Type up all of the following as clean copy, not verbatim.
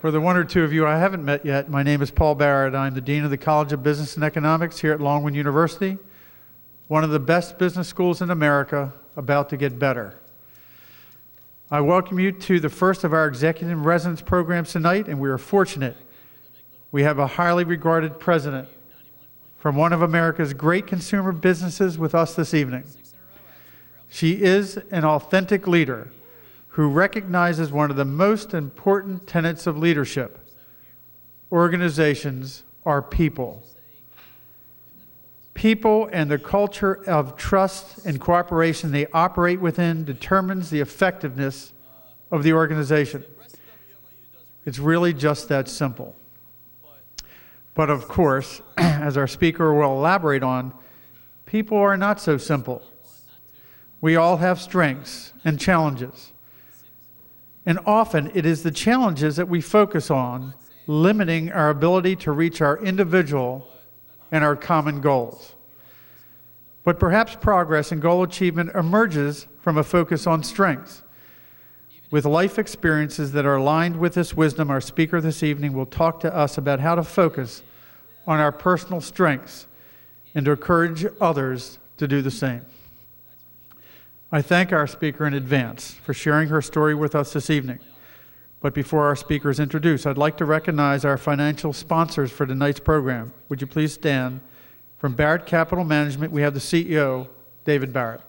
For the one or two of you I haven't met yet, my name is Paul Barrett. I'm the Dean of the College of Business and Economics here at Longwood University, one of the best business schools in America, about to get better. I welcome you to the first of our executive residence programs tonight, and we are fortunate. We have a highly regarded president from one of America's great consumer businesses with us this evening. She is an authentic leader who recognizes one of the most important tenets of leadership. Organizations are people. People and the culture of trust and cooperation they operate within determines the effectiveness of the organization. It's really just that simple. But of course, as our speaker will elaborate on, people are not so simple. We all have strengths and challenges. And often it is the challenges that we focus on, limiting our ability to reach our individual and our common goals. But perhaps progress and goal achievement emerges from a focus on strengths. With life experiences that are aligned with this wisdom, our speaker this evening will talk to us about how to focus on our personal strengths and to encourage others to do the same. I thank our speaker in advance for sharing her story with us this evening. But before our speaker is introduced, I'd like to recognize our financial sponsors for tonight's program. Would you please stand? From Barrett Capital Management, we have the CEO, David Barrett.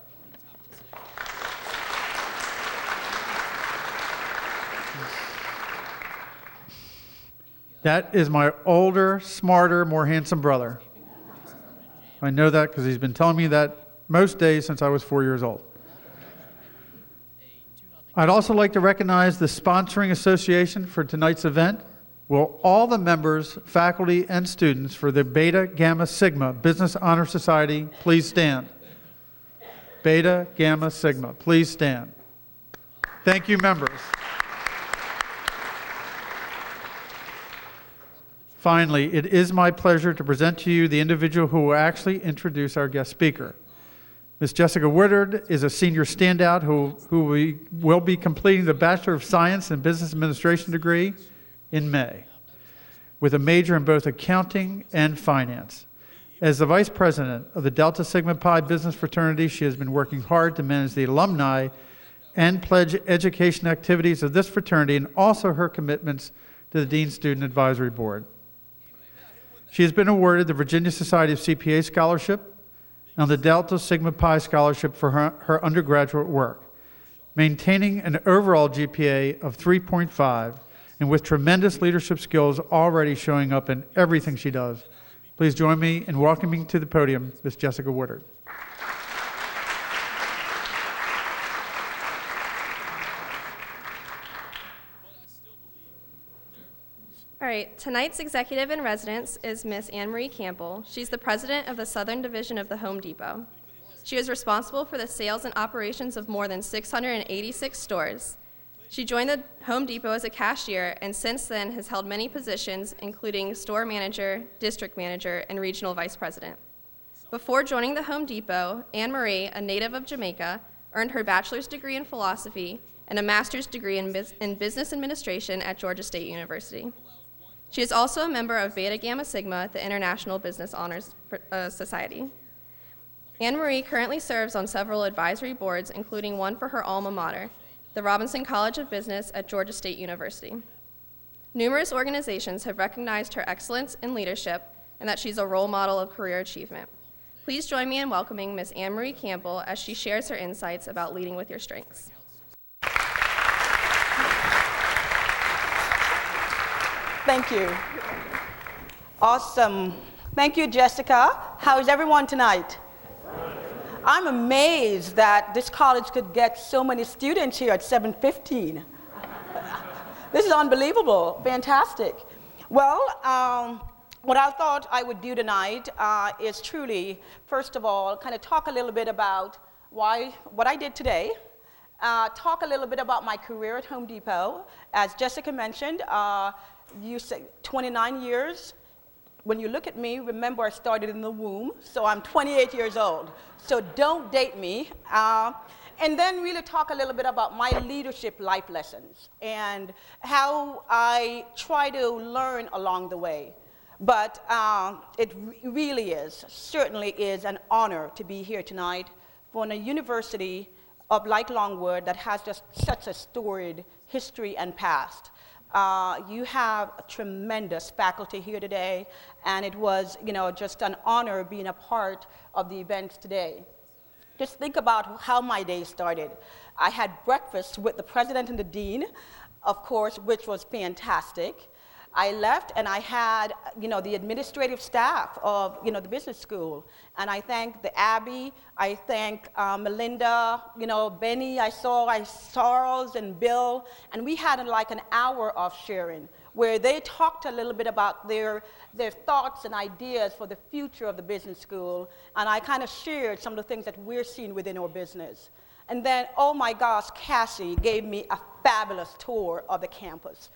That is my older, smarter, more handsome brother. I know that because he's been telling me that most days since I was 4 years old. I'd also like to recognize the sponsoring association for tonight's event. Will all the members, faculty, and students for the Beta Gamma Sigma Business Honor Society please stand? Beta Gamma Sigma, please stand. Thank you, members. Finally, it is my pleasure to present to you the individual who will actually introduce our guest speaker. Ms. Jessica Woodard is a senior standout who will be completing the Bachelor of Science in Business Administration degree in May, with a major in both accounting and finance. As the Vice President of the Delta Sigma Pi Business Fraternity, she has been working hard to manage the alumni and pledge education activities of this fraternity and also her commitments to the Dean Student Advisory Board. She has been awarded the Virginia Society of CPA Scholarship and the Delta Sigma Pi Scholarship for her undergraduate work, maintaining an overall GPA of 3.5 and with tremendous leadership skills already showing up in everything she does. Please join me in welcoming to the podium Ms. Jessica Woodard. All right, tonight's executive in residence is Ms. Anne Marie Campbell. She's the president of the Southern Division of the Home Depot. She is responsible for the sales and operations of more than 686 stores. She joined the Home Depot as a cashier and since then has held many positions, including store manager, district manager, and regional vice president. Before joining the Home Depot, Anne Marie, a native of Jamaica, earned her bachelor's degree in philosophy and a master's degree in business administration at Georgia State University. She is also a member of Beta Gamma Sigma, the International Business Honors Society. Anne Marie currently serves on several advisory boards, including one for her alma mater, the Robinson College of Business at Georgia State University. Numerous organizations have recognized her excellence in leadership and that she's a role model of career achievement. Please join me in welcoming Ms. Anne Marie Campbell as she shares her insights about leading with your strengths. Thank you. Awesome. Thank you, Jessica. How is everyone tonight? I'm amazed that this college could get so many students here at 7:15. This is unbelievable. Fantastic. Well, what I thought I would do tonight is truly, first of all, kind of talk a little bit about what I did today, talk a little bit about my career at Home Depot. As Jessica mentioned, you say 29 years. When you look at me, remember I started in the womb, so I'm 28 years old. So don't date me. And then really talk a little bit about my leadership life lessons and how I try to learn along the way. But it really certainly is an honor to be here tonight for a university of like Longwood that has just such a storied history and past. You have a tremendous faculty here today, and it was, just an honor being a part of the events today. Just think about how my day started. I had breakfast with the president and the dean, of course, which was fantastic. I left and I had, the administrative staff of, the business school. And I thank the Abby, I thank Melinda, Benny, I saw Charles and Bill. And we had like an hour of sharing where they talked a little bit about their thoughts and ideas for the future of the business school. And I kind of shared some of the things that we're seeing within our business. And then, oh my gosh, Cassie gave me a fabulous tour of the campus.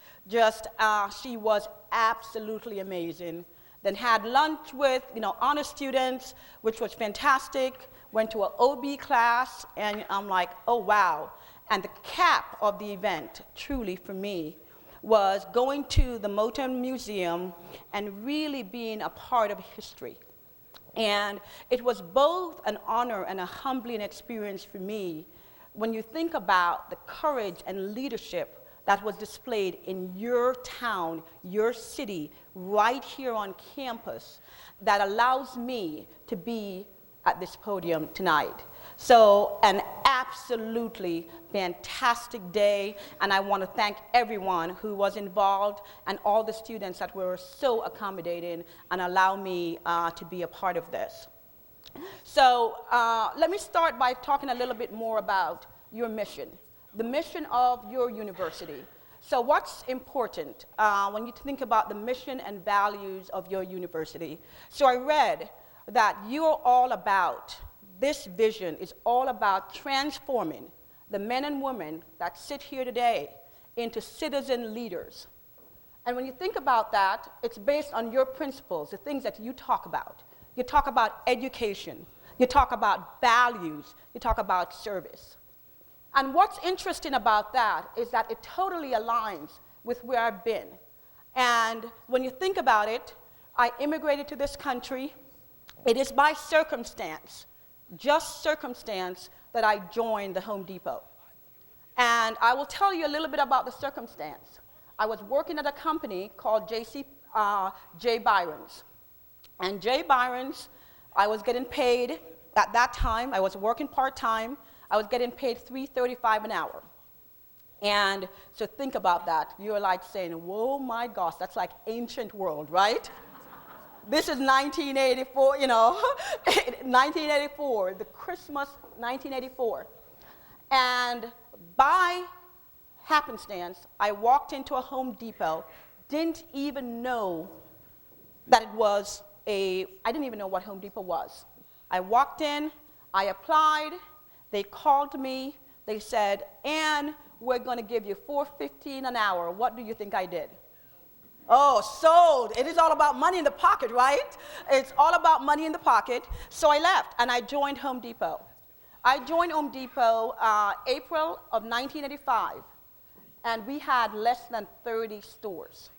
She was absolutely amazing. Then had lunch with, honor students, which was fantastic. Went to an OB class, and I'm like, oh wow. And the cap of the event, truly for me, was going to the Motown Museum and really being a part of history. And it was both an honor and a humbling experience for me when you think about the courage and leadership that was displayed in your town, your city, right here on campus, that allows me to be at this podium tonight. So an absolutely fantastic day, and I want to thank everyone who was involved and all the students that were so accommodating and allow me to be a part of this. So let me start by talking a little bit more about your mission, the mission of your university. So what's important when you think about the mission and values of your university? So I read that you're all about, this vision is all about transforming the men and women that sit here today into citizen leaders. And when you think about that, it's based on your principles, the things that you talk about. You talk about education, you talk about values, you talk about service. And what's interesting about that is that it totally aligns with where I've been. And when you think about it, I immigrated to this country. It is by circumstance, just circumstance, that I joined the Home Depot. And I will tell you a little bit about the circumstance. I was working at a company called J. Byron's. And J. Byron's, I was getting paid, at that time, I was working part-time, I was getting paid $3.35 an hour. And so think about that. You're like saying, whoa, my gosh, that's like ancient world, right? This is 1984, 1984, the Christmas 1984. And by happenstance, I walked into a Home Depot, didn't even know that it was I didn't even know what Home Depot was. I walked in, I applied, they called me, they said, Ann, we're gonna give you $4.15 an hour. What do you think I did? Oh, sold. It is all about money in the pocket, right? It's all about money in the pocket. So I left and I joined Home Depot. I joined Home Depot April of 1985, and we had less than 30 stores.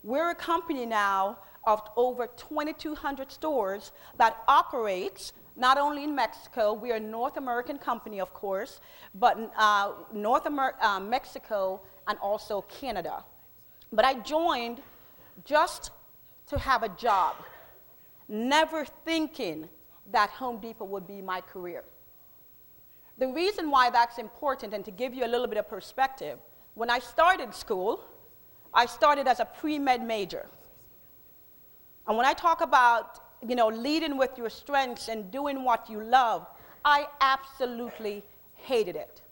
We're a company now of over 2,200 stores that operates not only in Mexico. We are a North American company, of course, but Mexico and also Canada. But I joined just to have a job, never thinking that Home Depot would be my career. The reason why that's important, and to give you a little bit of perspective, when I started school, I started as a pre-med major. And when I talk about, leading with your strengths and doing what you love, I absolutely hated it.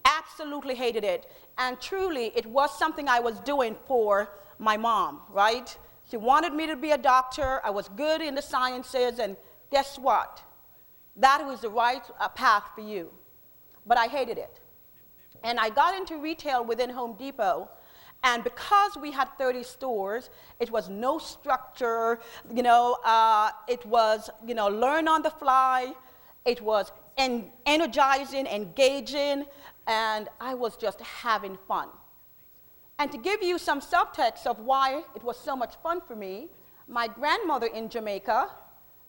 Absolutely hated it. And truly, it was something I was doing for my mom, right? She wanted me to be a doctor. I was good in the sciences, and guess what? That was the right path for you. But I hated it. And I got into retail within Home Depot, and because we had 30 stores, it was no structure, it was, learn on the fly. It was energizing, engaging, and I was just having fun. And to give you some subtext of why it was so much fun for me, my grandmother in Jamaica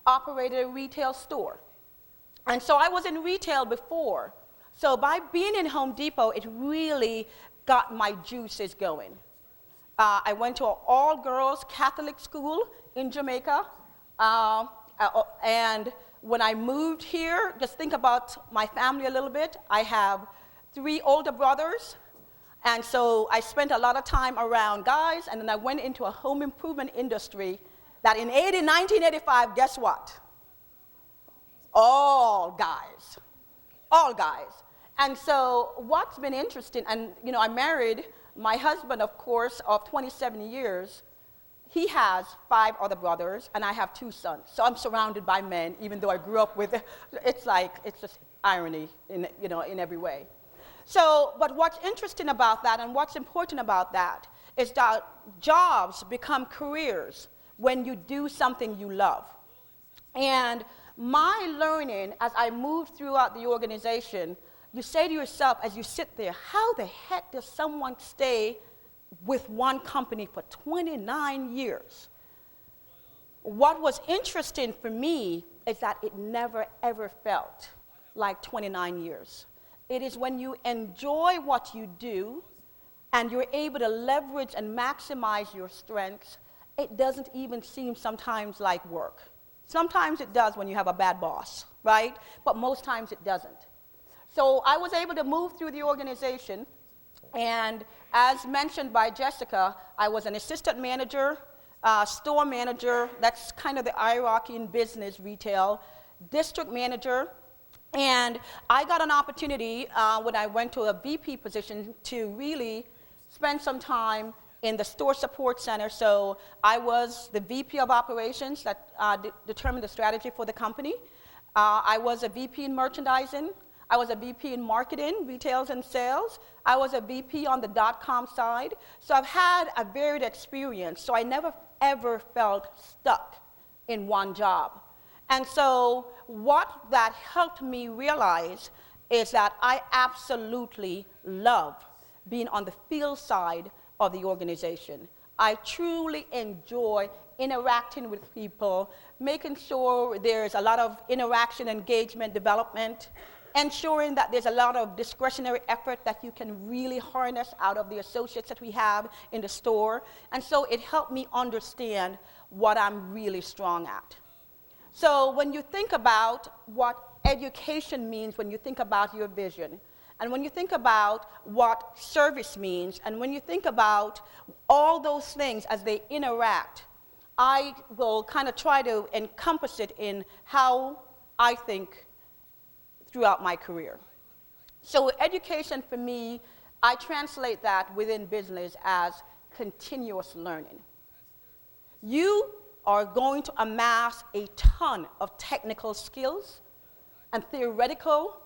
operated a retail store. And so I was in retail before. So by being in Home Depot, it really got my juices going. I went to an all-girls Catholic school in Jamaica. And when I moved here, just think about my family a little bit. I have 3 older brothers. And so I spent a lot of time around guys, and then I went into a home improvement industry that in 1985, guess what? All guys. All guys. And so what's been interesting, and I married my husband, of course, of 27 years. He has 5 other brothers, and I have 2 sons. So I'm surrounded by men, even though I grew up with, it's just irony in every way. So, but what's interesting about that and what's important about that is that jobs become careers when you do something you love. And my learning as I moved throughout the organization, you say to yourself as you sit there, how the heck does someone stay with one company for 29 years? What was interesting for me is that it never ever felt like 29 years. It is when you enjoy what you do and you're able to leverage and maximize your strengths, it doesn't even seem sometimes like work. Sometimes it does when you have a bad boss, right? But most times it doesn't. So I was able to move through the organization, and as mentioned by Jessica, I was an assistant manager, store manager, that's kind of the hierarchy in business, retail, district manager. And I got an opportunity when I went to a VP position to really spend some time in the store support center. So I was the VP of operations that determined the strategy for the company. I was a VP in merchandising. I was a VP in marketing, retails and sales. I was a VP on the .com side. So I've had a varied experience. So I never ever felt stuck in one job. And so what that helped me realize is that I absolutely love being on the field side of the organization. I truly enjoy interacting with people, making sure there's a lot of interaction, engagement, development, ensuring that there's a lot of discretionary effort that you can really harness out of the associates that we have in the store. And so it helped me understand what I'm really strong at. So when you think about what education means, when you think about your vision, and when you think about what service means, and when you think about all those things as they interact, I will kind of try to encompass it in how I think throughout my career. So education for me, I translate that within business as continuous learning. You are going to amass a ton of technical skills and theoretical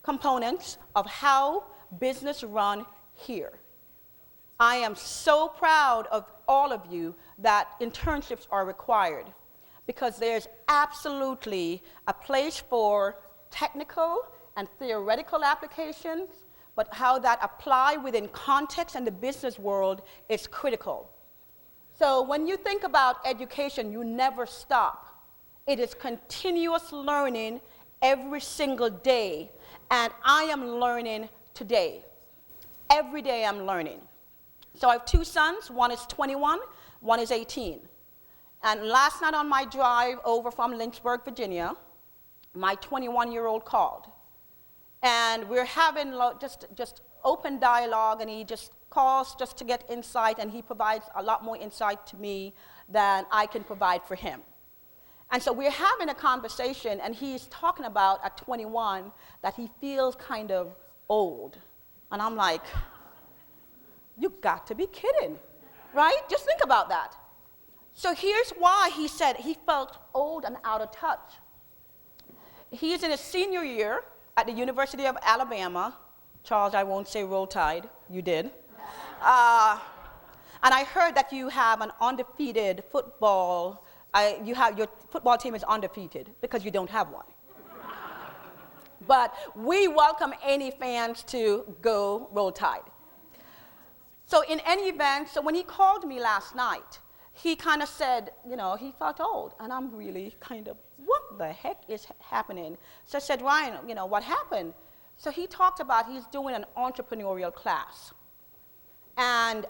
components of how business run here. I am so proud of all of you that internships are required, because there's absolutely a place for technical and theoretical applications, but how that apply within context and the business world is critical. So when you think about education, you never stop. It is continuous learning every single day, and I am learning today. Every day I'm learning. So I have 2 sons. One is 21, one is 18. And last night on my drive over from Lynchburg, Virginia, my 21-year-old called. And we're having just open dialogue, and he just calls just to get insight, and he provides a lot more insight to me than I can provide for him. And so we're having a conversation, and he's talking about at 21 that he feels kind of old. And I'm like, you got to be kidding, right? Just think about that. So here's why he said he felt old and out of touch. He's in his senior year at the University of Alabama. Charles, I won't say Roll Tide. You did. And I heard that you have an undefeated football, your football team is undefeated because you don't have one. But we welcome any fans to go Roll Tide. So in any event, so when he called me last night, he kind of said, you know, he felt old. And I'm really kind of, what the heck is happening? So I said, Ryan, you know, what happened? So he talked about he's doing an entrepreneurial class. And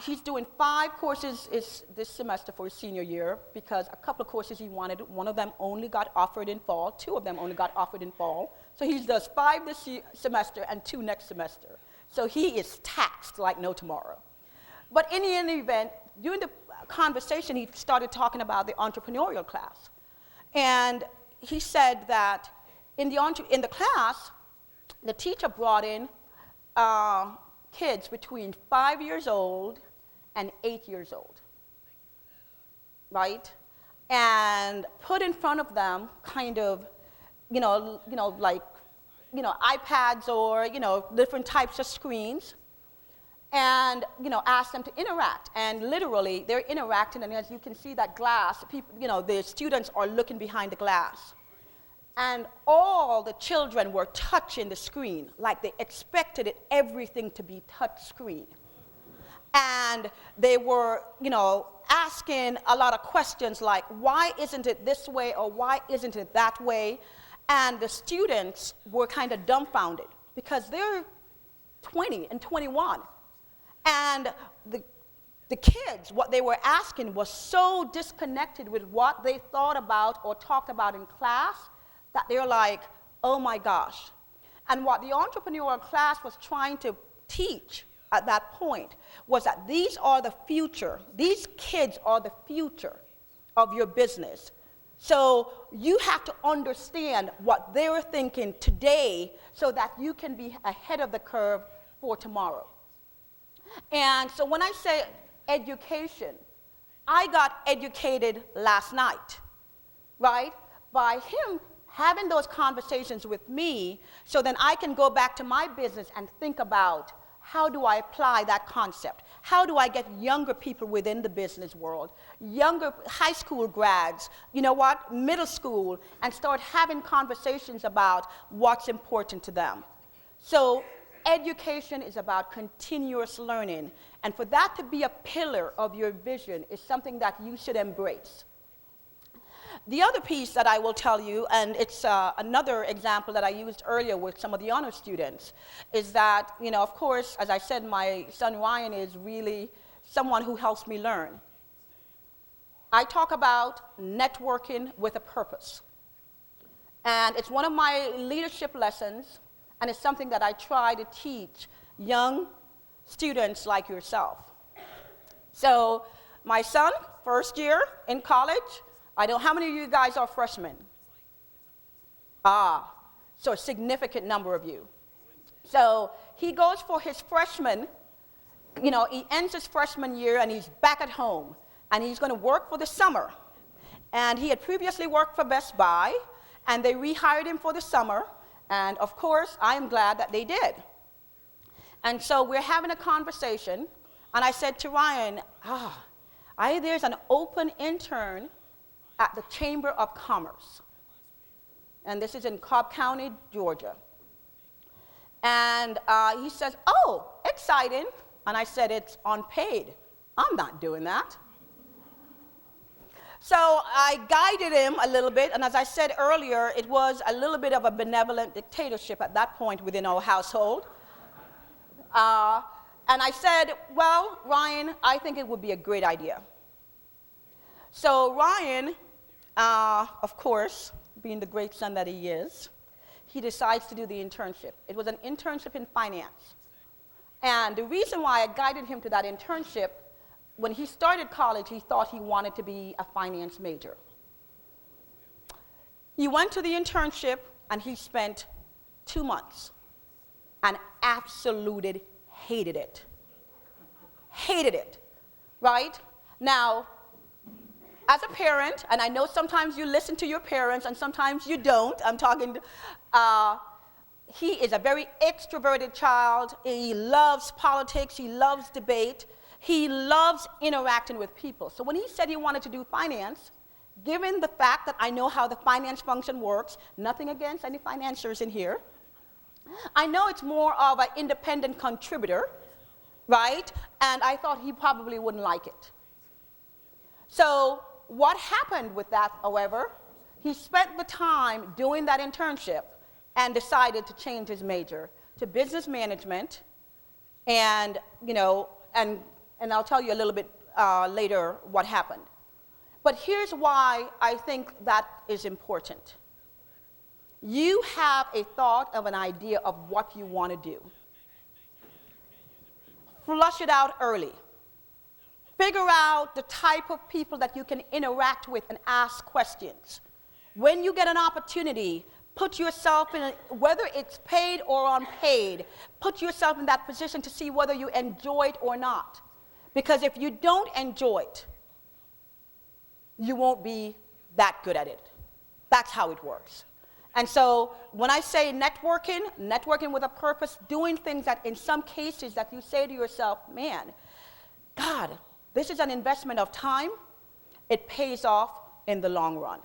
he's doing 5 courses this semester for his senior year because a couple of courses he wanted, one of them only got offered in fall, 2 of them only got offered in fall. So he does 5 this semester and 2 next semester. So he is taxed like no tomorrow. But in any event, during the conversation, he started talking about the entrepreneurial class. And he said that in the class, the teacher brought in kids between 5 years old and 8 years old, right? And put in front of them kind of, like, iPads or, different types of screens, and, ask them to interact. And literally, they're interacting, and as you can see that glass, people, the students are looking behind the glass. And all the children were touching the screen, like they expected everything to be touch screen. And they were, asking a lot of questions like, why isn't it this way or why isn't it that way? And the students were kind of dumbfounded because they're 20 and 21. And the kids, what they were asking was so disconnected with what they thought about or talked about in class that they're like, oh my gosh. And what the entrepreneurial class was trying to teach at that point was that these are the future. These kids are the future of your business. So you have to understand what they're thinking today so that you can be ahead of the curve for tomorrow. And so when I say education, I got educated last night, right? By him having those conversations with me so then I can go back to my business and think about how do I apply that concept? How do I get younger people within the business world, younger high school grads, middle school, and start having conversations about what's important to them. So education is about continuous learning, and for that to be a pillar of your vision is something that you should embrace. The other piece that I will tell you, and it's another example that I used earlier with some of the honor students, is that, of course, as I said, my son Ryan is really someone who helps me learn. I talk about networking with a purpose. And it's one of my leadership lessons, and it's something that I try to teach young students like yourself. So my son, first year in college, I don't know how many of you guys are freshmen? So a significant number of you. So he goes for his freshman, he ends his freshman year and he's back at home and he's going to work for the summer. And he had previously worked for Best Buy and they rehired him for the summer. And of course, I am glad that they did. And so we're having a conversation and I said to Ryan, there's an open intern at the Chamber of Commerce. And this is in Cobb County, Georgia. And he says, oh, exciting. And I said, it's unpaid. I'm not doing that. So I guided him a little bit, and as I said earlier, it was a little bit of a benevolent dictatorship at that point within our household. And I said, well, Ryan, I think it would be a great idea. So Ryan, of course, being the great son that he is, he decides to do the internship. It was an internship in finance. And the reason why I guided him to that internship, when he started college, he thought he wanted to be a finance major. He went to the internship, and he spent 2 months and absolutely hated it. Hated it, right? Now, as a parent, and I know sometimes you listen to your parents and sometimes you don't, he is a very extroverted child. He loves politics, he loves debate, he loves interacting with people. So when he said he wanted to do finance, given the fact that I know how the finance function works, nothing against any financiers in here, I know it's more of an independent contributor, right? And I thought he probably wouldn't like it. So what happened with that, however, he spent the time doing that internship and decided to change his major to business management. And, you know, and I'll tell you a little bit later what happened. But here's why I think that is important. You have a thought of an idea of what you want to do. Flush it out early. Figure out the type of people that you can interact with and ask questions. When you get an opportunity, put yourself in, whether it's paid or unpaid, put yourself in that position to see whether you enjoy it or not. Because if you don't enjoy it, you won't be that good at it. That's how it works. And so when I say networking with a purpose, doing things that in some cases that you say to yourself, man, God, this is an investment of time, it pays off in the long run.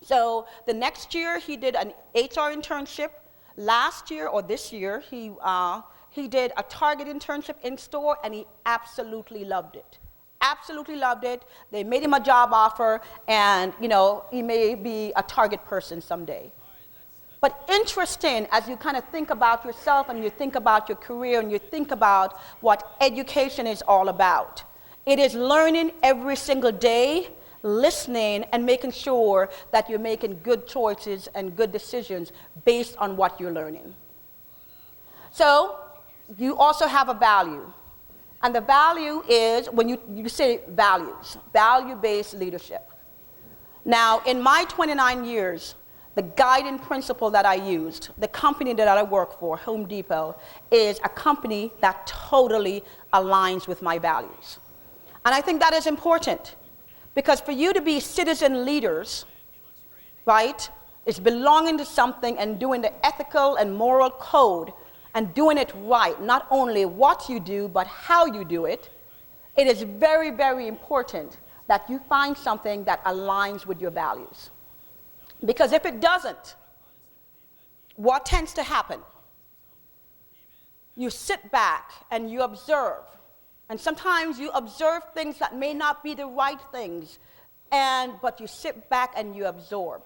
So the next year he did an HR internship. Last year or this year he did a Target internship in store, and he absolutely loved it. Absolutely loved it. They made him a job offer, and you know, he may be a Target person someday. But interesting, as you kind of think about yourself and you think about your career and you think about what education is all about. It is learning every single day, listening, and making sure that you're making good choices and good decisions based on what you're learning. So you also have a value. And the value is, when you say values, value-based leadership. Now, in my 29 years, the guiding principle that I used, the company that I work for, Home Depot, is a company that totally aligns with my values. And I think that is important, because for you to be citizen leaders, right, is belonging to something and doing the ethical and moral code and doing it right, not only what you do, but how you do it. It is very, very important that you find something that aligns with your values. Because if it doesn't, what tends to happen? You sit back and you observe. And sometimes you observe things that may not be the right things, but you sit back and you absorb.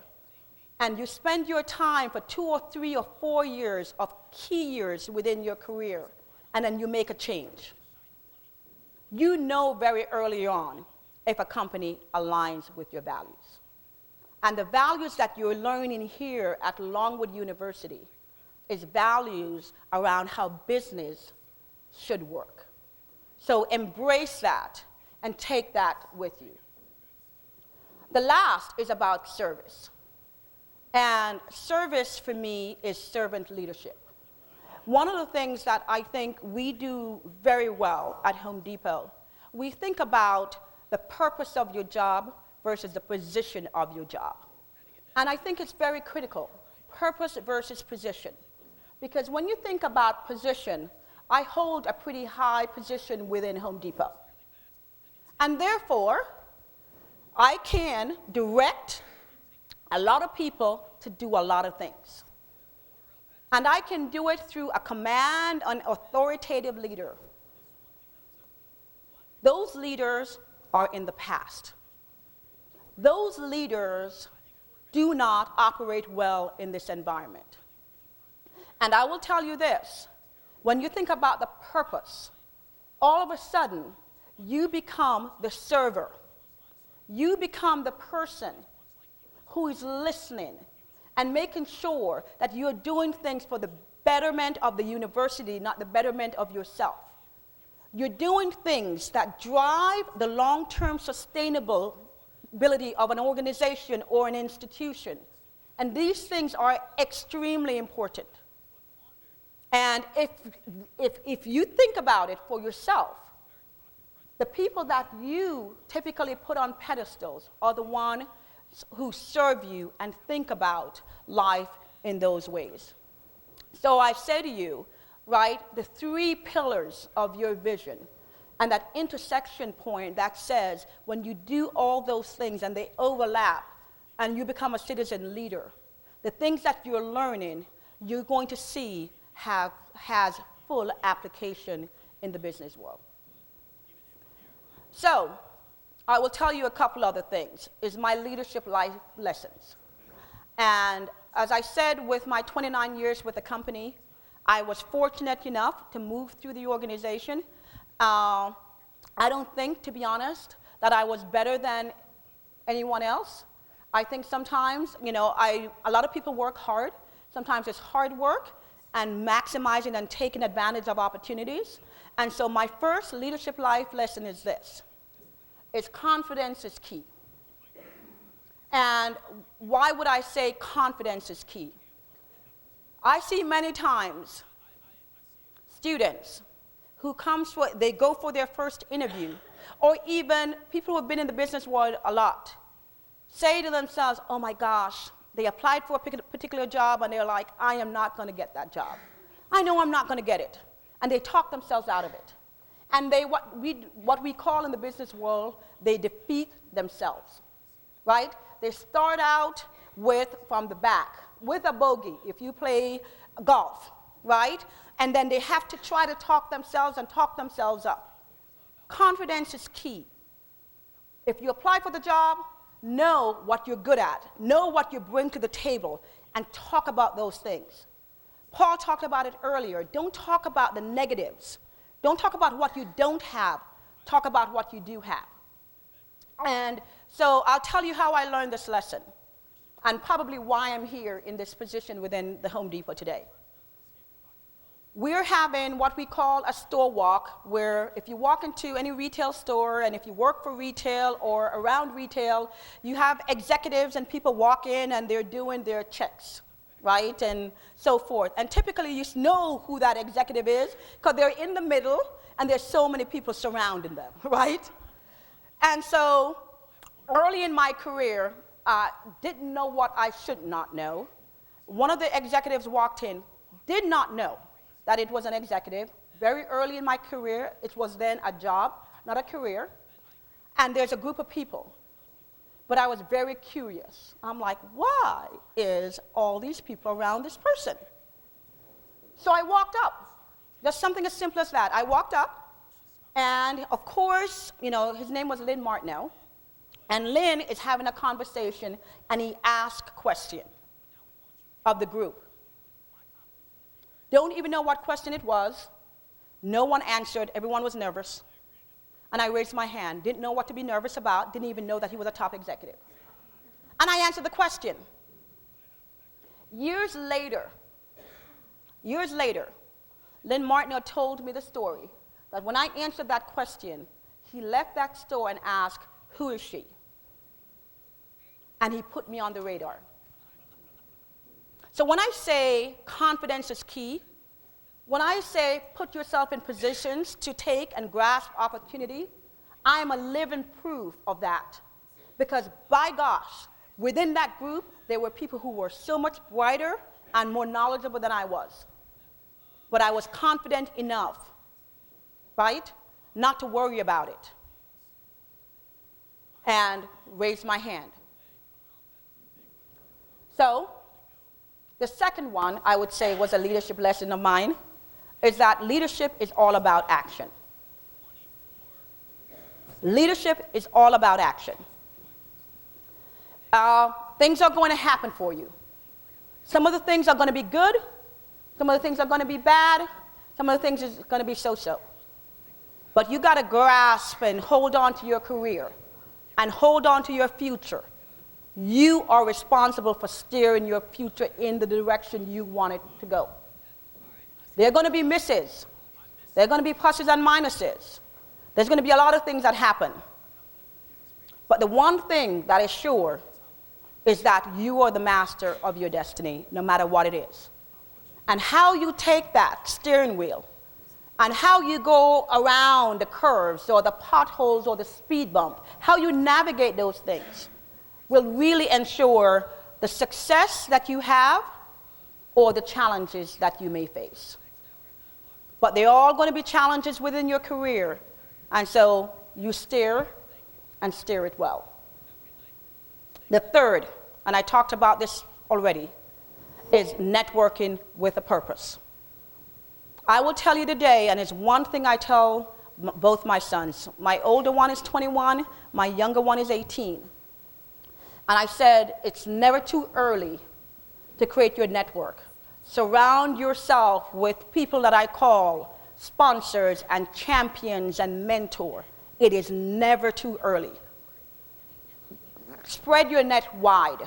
And you spend your time for 2 or 3 or 4 years of key years within your career, and then you make a change. You know very early on if a company aligns with your values. And the values that you're learning here at Longwood University is values around how business should work. So embrace that and take that with you. The last is about service. And service for me is servant leadership. One of the things that I think we do very well at Home Depot, we think about the purpose of your job versus the position of your job. And I think it's very critical, purpose versus position. Because when you think about position, I hold a pretty high position within Home Depot. And therefore, I can direct a lot of people to do a lot of things. And I can do it through a command, an authoritative leader. Those leaders are in the past. Those leaders do not operate well in this environment. And I will tell you this, when you think about the purpose, all of a sudden, you become the server. You become the person who is listening and making sure that you're doing things for the betterment of the university, not the betterment of yourself. You're doing things that drive the long-term sustainability of an organization or an institution. And these things are extremely important. And if you think about it for yourself, the people that you typically put on pedestals are the ones who serve you and think about life in those ways. So I say to you, right, the 3 pillars of your vision and that intersection point that says when you do all those things and they overlap and you become a citizen leader, the things that you're learning, you're going to see has full application in the business world. So, I will tell you a couple other things, is my leadership life lessons. And as I said, with my 29 years with the company, I was fortunate enough to move through the organization. I don't think, to be honest, that I was better than anyone else. I think sometimes, a lot of people work hard. Sometimes it's hard work and maximizing and taking advantage of opportunities. And so my first leadership life lesson is this, is confidence is key. And why would I say confidence is key? I see many times students who they go for their first interview, or even people who have been in the business world a lot, say to themselves, oh my gosh, they applied for a particular job and they're like, I am not going to get that job. I know I'm not going to get it. And they talk themselves out of it. And what we call in the business world, they defeat themselves, right? They start out from the back, with a bogey, if you play golf, right? And then they have to try to talk themselves up. Confidence is key. If you apply for the job, know what you're good at, know what you bring to the table, and talk about those things. Paul talked about it earlier. Don't talk about the negatives. Don't talk about what you don't have. Talk about what you do have. And so I'll tell you how I learned this lesson, and probably why I'm here in this position within the Home Depot today. We're having what we call a store walk, where if you walk into any retail store, and if you work for retail or around retail, you have executives and people walk in and they're doing their checks, right, and so forth. And typically you know who that executive is because they're in the middle and there's so many people surrounding them, right? And so early in my career, didn't know what I should not know. One of the executives walked in, did not know that it was an executive. Very early in my career, it was then a job, not a career. And there's a group of people. But I was very curious. I'm like, why is all these people around this person? So I walked up. Just something as simple as that. I walked up, and of course, his name was Lynn Martineau. And Lynn is having a conversation, and he asked a question of the group. Don't even know what question it was. No one answered. Everyone was nervous. And I raised my hand. Didn't know what to be nervous about. Didn't even know that he was a top executive. And I answered the question. Years later, Lynn Martineau told me the story that when I answered that question, he left that store and asked, who is she? And he put me on the radar. So when I say confidence is key, when I say put yourself in positions to take and grasp opportunity, I am a living proof of that. Because by gosh, within that group, there were people who were so much brighter and more knowledgeable than I was. But I was confident enough, right, not to worry about it. And raised my hand. So, the second one, I would say, was a leadership lesson of mine, is that leadership is all about action. Leadership is all about action. Things are going to happen for you. Some of the things are going to be good. Some of the things are going to be bad. Some of the things is going to be so-so. But you got to grasp and hold on to your career and hold on to your future. You are responsible for steering your future in the direction you want it to go. There are going to be misses. There are going to be pluses and minuses. There's going to be a lot of things that happen. But the one thing that is sure is that you are the master of your destiny, no matter what it is. And how you take that steering wheel and how you go around the curves or the potholes or the speed bump, how you navigate those things will really ensure the success that you have or the challenges that you may face. But there are all going to be challenges within your career, And so you steer and steer it well. The third, and I talked about this already, is networking with a purpose. I will tell you today, and it's one thing I tell both my sons. My older one is 21, my younger one is 18. And I said, it's never too early to create your network. Surround yourself with people that I call sponsors and champions and mentor. It is never too early. Spread your net wide.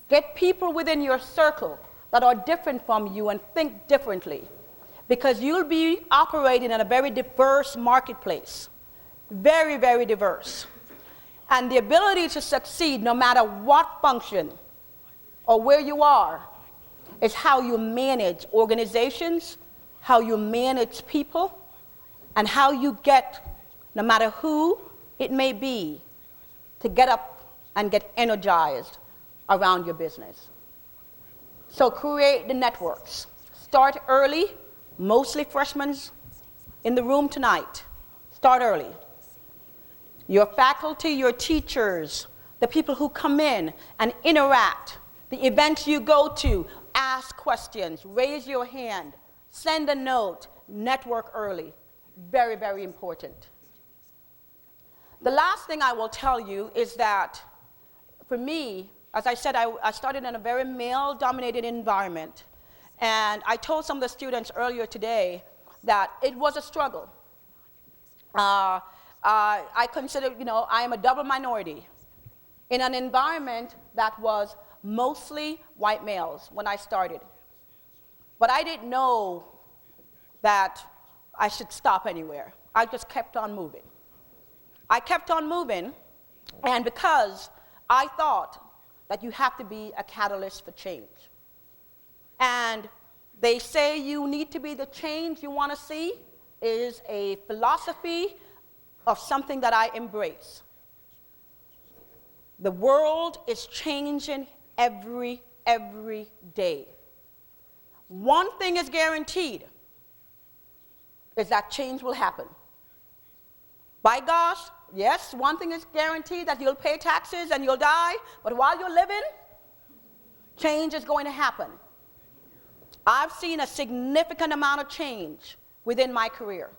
Get people within your circle that are different from you and think differently, because you'll be operating in a very diverse marketplace. Very, very diverse. And the ability to succeed no matter what function or where you are is how you manage organizations, how you manage people, and how you get, no matter who it may be, to get up and get energized around your business. So create the networks. Start early, mostly freshmen in the room tonight. Start early. Your faculty, your teachers, the people who come in and interact, the events you go to, ask questions, raise your hand, send a note, network early. Very, very important. The last thing I will tell you is that for me, as I said, I started in a very male-dominated environment. And I told some of the students earlier today that it was a struggle. I consider, I am a double minority in an environment that was mostly white males when I started. But I didn't know that I should stop anywhere. I just kept on moving. I kept on moving, and because I thought that you have to be a catalyst for change. And they say you need to be the change you want to see is a philosophy of something that I embrace. The world is changing every day. One thing is guaranteed, is that change will happen. By gosh, yes, one thing is guaranteed, that you'll pay taxes and you'll die, but while you're living, change is going to happen. I've seen a significant amount of change within my career.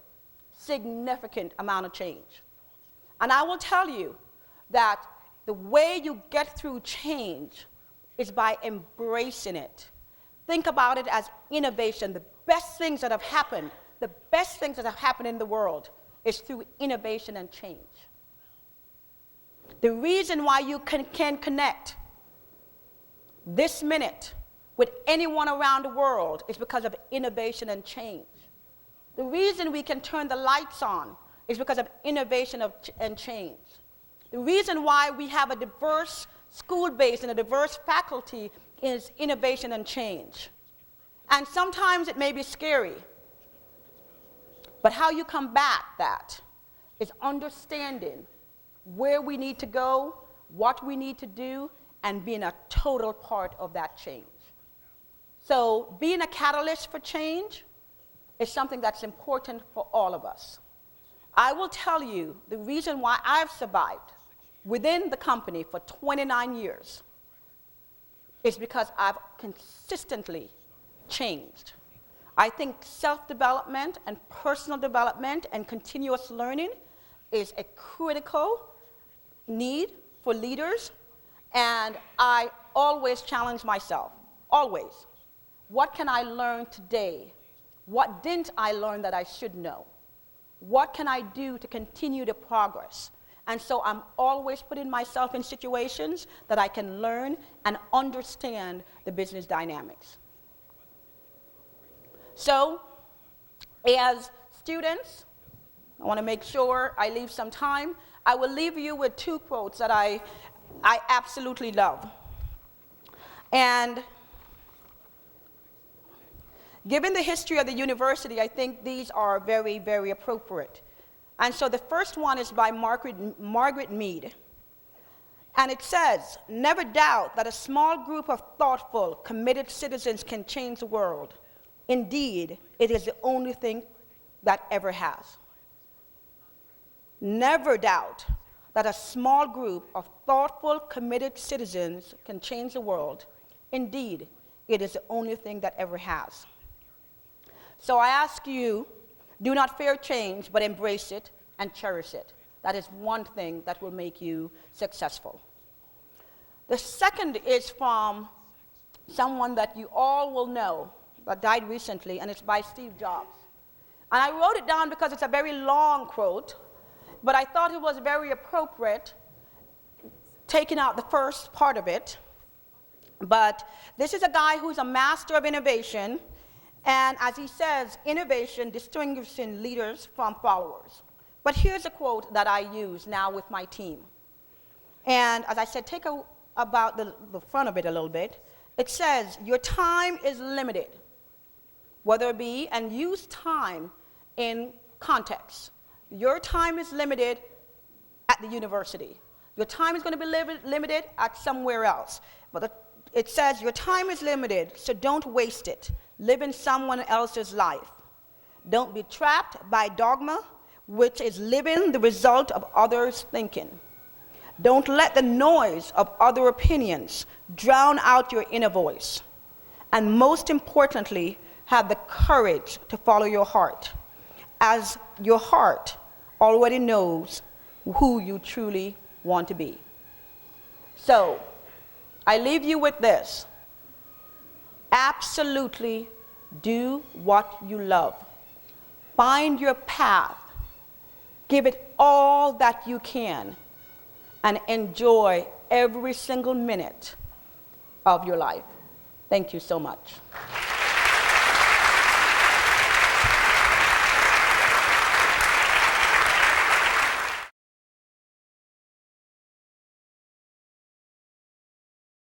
Significant amount of change. And I will tell you that the way you get through change is by embracing it. Think about it as innovation. The best things that have happened in the world is through innovation and change. The reason why you can connect this minute with anyone around the world is because of innovation and change. The reason we can turn the lights on is because of innovation and change. The reason why we have a diverse school base and a diverse faculty is innovation and change. And sometimes it may be scary, but how you combat that is understanding where we need to go, what we need to do, and being a total part of that change. So being a catalyst for change is something that's important for all of us. I will tell you the reason why I've survived within the company for 29 years is because I've consistently changed. I think self-development and personal development and continuous learning is a critical need for leaders, and I always challenge myself, always. What can I learn today? What didn't I learn that I should know? What can I do to continue the progress? And so I'm always putting myself in situations that I can learn and understand the business dynamics. So, as students, I want to make sure I leave some time. I will leave you with two quotes that I absolutely love. And given the history of the university, I think these are very, very appropriate. And so the first one is by Margaret Mead. And it says, "Never doubt that a small group of thoughtful, committed citizens can change the world. Indeed, it is the only thing that ever has." Never doubt that a small group of thoughtful, committed citizens can change the world. Indeed, it is the only thing that ever has. So I ask you, do not fear change, but embrace it and cherish it. That is one thing that will make you successful. The second is from someone that you all will know, that died recently, and it's by Steve Jobs. And I wrote it down because it's a very long quote, but I thought it was very appropriate, taking out the first part of it. But this is a guy who's a master of innovation, and as he says, innovation distinguishing leaders from followers. But here's a quote that I use now with my team. And as I said, take about the front of it a little bit. It says, your time is limited, whether it be, and use time in context. Your time is limited at the university. Your time is going to be limited at somewhere else. But it says your time is limited, so don't waste it. Live in someone else's life. Don't be trapped by dogma, which is living the result of others' thinking. Don't let the noise of other opinions drown out your inner voice. And most importantly, have the courage to follow your heart, as your heart already knows who you truly want to be. So, I leave you with this. Absolutely do what you love. Find your path. Give it all that you can, and enjoy every single minute of your life. Thank you so much.